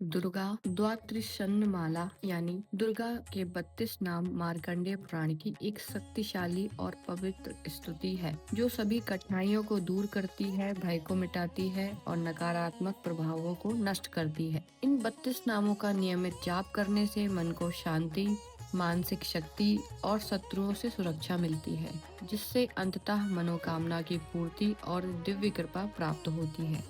दुर्गा द्वात्रिशन्नमाला यानी दुर्गा के 32 नाम मार्कंडेय पुराण की एक शक्तिशाली और पवित्र स्तुति है जो सभी कठिनाइयों को दूर करती है, भय को मिटाती है और नकारात्मक प्रभावों को नष्ट करती है। इन 32 नामों का नियमित जाप करने से मन को शांति, मानसिक शक्ति और शत्रुओं से सुरक्षा मिलती है, जिससे अंततः मनोकामना की पूर्ति और दिव्य कृपा प्राप्त होती है।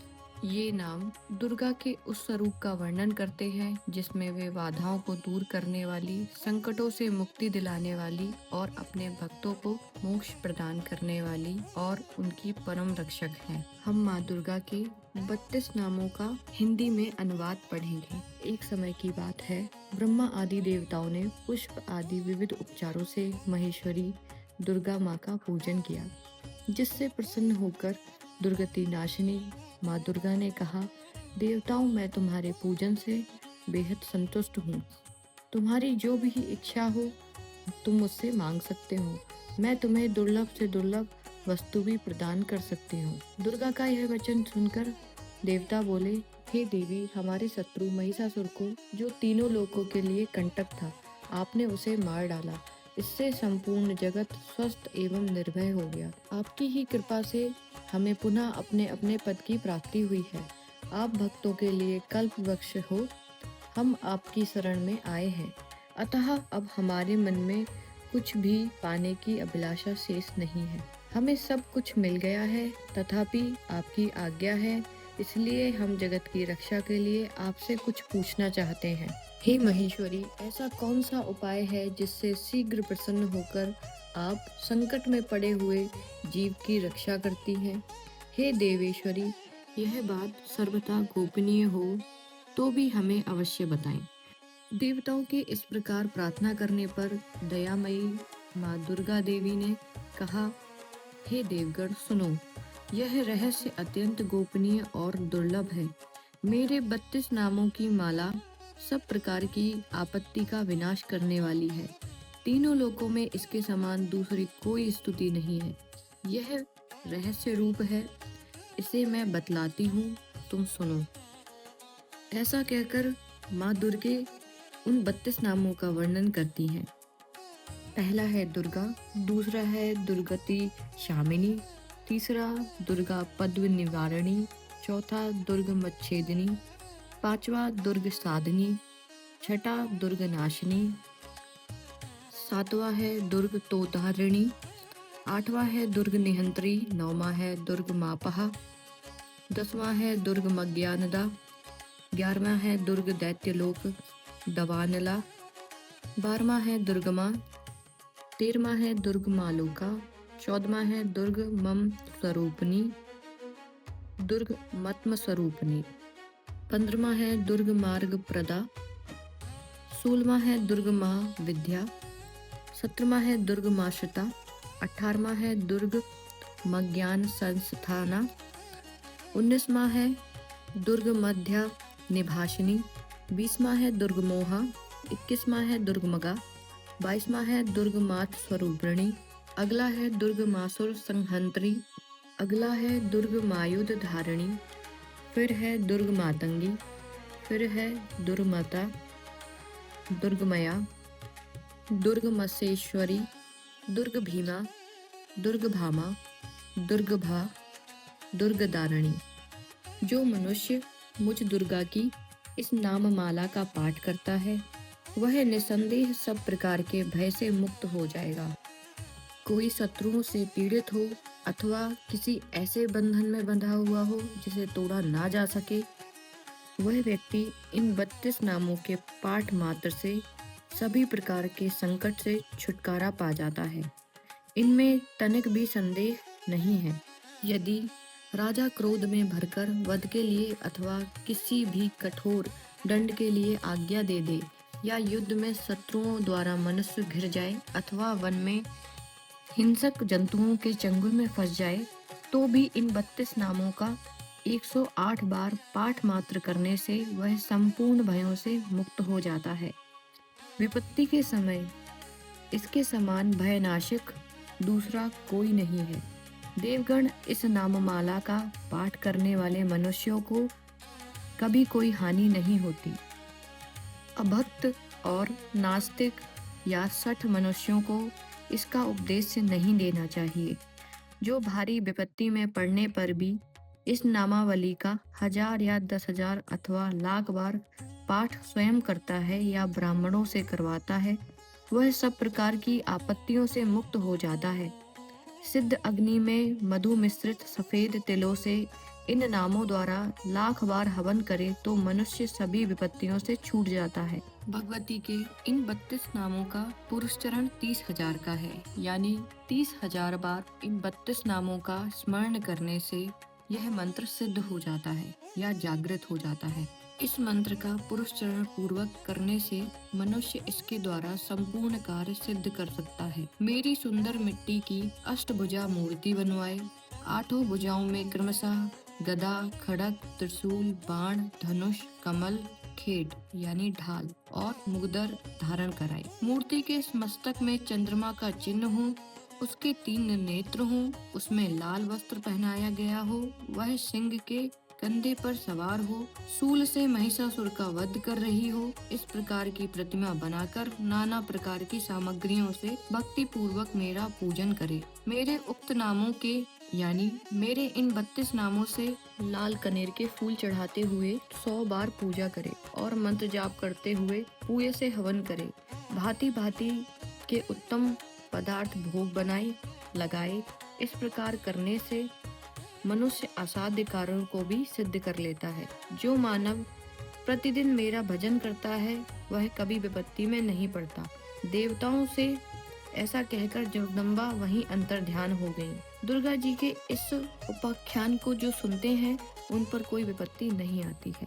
ये नाम दुर्गा के उस स्वरूप का वर्णन करते हैं जिसमें वे बाधाओं को दूर करने वाली, संकटों से मुक्ति दिलाने वाली और अपने भक्तों को मोक्ष प्रदान करने वाली और उनकी परम रक्षक हैं। हम माँ दुर्गा के 32 नामों का हिंदी में अनुवाद पढ़ेंगे। एक समय की बात है, ब्रह्मा आदि देवताओं ने पुष्प आदि विविध उपचारों से महेश्वरी दुर्गा माँ का पूजन किया, जिससे प्रसन्न होकर दुर्गति नाशिनी माँ दुर्गा ने कहा, देवताओं, मैं तुम्हारे पूजन से बेहद संतुष्ट हूँ। तुम्हारी जो भी इच्छा हो तुम मुझसे मांग सकते हो। मैं तुम्हें दुर्लभ से दुर्लभ वस्तु भी प्रदान कर सकती हूँ। दुर्गा का यह वचन सुनकर देवता बोले, हे देवी, हमारे शत्रु महिषासुर को, जो तीनों लोकों के लिए कंटक था, आपने उसे मार डाला। इससे संपूर्ण जगत स्वस्थ एवं निर्भय हो गया। आपकी ही कृपा से हमें पुनः अपने अपने पद की प्राप्ति हुई है। आप भक्तों के लिए कल्प वृक्ष हो। हम आपकी शरण में आए हैं, अतः अब हमारे मन में कुछ भी पाने की अभिलाषा शेष नहीं है। हमें सब कुछ मिल गया है, तथापि आपकी आज्ञा है, इसलिए हम जगत की रक्षा के लिए आपसे कुछ पूछना चाहते हैं। हे महेश्वरी, ऐसा कौन सा उपाय है जिससे शीघ्र प्रसन्न होकर आप संकट में पड़े हुए जीव की रक्षा करती हैं? हे देवेश्वरी, यह बात सर्वथा गोपनीय हो तो भी हमें अवश्य बताएं। देवताओं के इस प्रकार प्रार्थना करने पर दयामयी माँ दुर्गा देवी ने कहा, हे देवगण, सुनो, यह रहस्य अत्यंत गोपनीय और दुर्लभ है। मेरे 32 नामों की माला सब प्रकार की आपत्ति का विनाश करने वाली है। तीनों लोकों में इसके समान दूसरी कोई स्तुति नहीं है। यह रहस्य रूप है, इसे मैं बतलाती हूँ, तुम सुनो। ऐसा कहकर माँ दुर्गे उन 32 नामों का वर्णन करती हैं। पहला है दुर्गा, दूसरा है दुर्गति शामिनी, तीसरा दुर्गा पद्म निवारणी, चौथा दुर्ग मच्छेदिनी, पांचवा दुर्ग साधिनी, छठा दुर्ग नाशिनी, सातवां है दुर्ग तोतारिणी, आठवां है दुर्ग निहंत्री, नौवां है दुर्ग मापहा, 10वां है दुर्ग मज्ञानदा, 11वां है दुर्ग दैत्यलोक दवानला, 12वां है दुर्गमा, 13वां है दुर्ग मालोका, 14वां है दुर्ग मम स्वरूपनी, दुर्ग मत्म स्वरूपनी, 15वां है दुर्ग मार्ग प्रदा, 16वां है दुर्ग माँ विद्या, 17वां है दुर्ग माश्रिता, 18वां है दुर्ग मज्ञान संस्थाना, 19वां है दुर्ग मध्या निभाषिनी, 20वां है दुर्ग मोहा, 21वां है दुर्ग मगा, 22वां है दुर्ग मात स्वरूपिणी, अगला है दुर्ग मासुर संहंत्री, अगला है दुर्ग मायुध धारिणी, फिर है दुर्ग मातंगी, फिर है दुर्गमता, दुर्गमया, दुर्ग मसेश्वरी, दुर्ग भीमा, दुर्ग भामा, दुर्ग भा, दुर्ग दारिणी। जो मनुष्य मुझ दुर्गा की इस नाममाला का पाठ करता है, वह निसंदेह सब प्रकार के भय से मुक्त हो जाएगा। कोई शत्रुओं से पीड़ित हो अथवा किसी ऐसे बंधन में बंधा हुआ हो जिसे तोड़ा ना जा सके, वह व्यक्ति इन 32 नामों के पाठ मात्र से सभी प्रकार के संकट से छुटकारा पा जाता है। इनमें तनिक भी संदेह नहीं है। यदि राजा क्रोध में भरकर वध के लिए अथवा किसी भी कठोर दंड के लिए आज्ञा दे दे, या युद्ध में शत्रुओं द्वारा मनुष्य घिर जाए अथवा वन में हिंसक जंतुओं के चंगुल में फंस जाए, तो भी इन 32 नामों का 108 बार पाठ मात्र करने से वह संपूर्ण भयों से मुक्त हो जाता है। विपत्ति के समय इसके समान भयनाशक दूसरा कोई नहीं है। देवगण, इस नाममाला का पाठ करने वाले मनुष्यों को कभी कोई हानि नहीं होती। अभक्त और नास्तिक या सठ मनुष्यों को इसका उपदेश नहीं देना चाहिए। जो भारी विपत्ति में पड़ने पर भी इस नामावली का 1000 या 10,000 अथवा लाख बार पाठ स्वयं करता है या ब्राह्मणों से करवाता है, वह सब प्रकार की आपत्तियों से मुक्त हो जाता है। सिद्ध अग्नि में मधु मिश्रित सफेद तिलों से इन नामों द्वारा लाख बार हवन करे तो मनुष्य सभी विपत्तियों से छूट जाता है। भगवती के इन 32 नामों का पुरुषचरण 30,000 का है, यानी 30,000 बार इन 32 नामों का स्मरण करने से यह मंत्र सिद्ध हो जाता है या जागृत हो जाता है। इस मंत्र का पुरुषचरण पूर्वक करने से मनुष्य इसके द्वारा संपूर्ण कार्य सिद्ध कर सकता है। मेरी सुंदर मिट्टी की अष्टभुजा मूर्ति बनवाए। 8 भुजाओं में क्रमशः गदा, खड़ग, त्रिशूल, बाण, धनुष, कमल, खेट यानी ढाल और मुगदर धारण कराए। मूर्ति के मस्तक में चंद्रमा का चिन्ह हो, उसके 3 नेत्र हों, उसमें लाल वस्त्र पहनाया गया हो, वह सिंह के कंधे पर सवार हो, सूल से महिषासुर का वध कर रही हो। इस प्रकार की प्रतिमा बनाकर नाना प्रकार की सामग्रियों से भक्ति पूर्वक मेरा पूजन करे। मेरे उक्त नामों के यानी मेरे इन 32 नामों से लाल कनेर के फूल चढ़ाते हुए 100 बार पूजा करे और मंत्र जाप करते हुए पूये से हवन करे। भांति भांति के उत्तम पदार्थ भोग बनाए लगाए। इस प्रकार करने से मनुष्य असाध्य कार्यों को भी सिद्ध कर लेता है। जो मानव प्रतिदिन मेरा भजन करता है वह कभी विपत्ति में नहीं पड़ता। देवताओं से ऐसा कहकर जगदम्बा वहीं अंतर ध्यान हो गई। दुर्गा जी के इस उपाख्यान को जो सुनते हैं उन पर कोई विपत्ति नहीं आती है।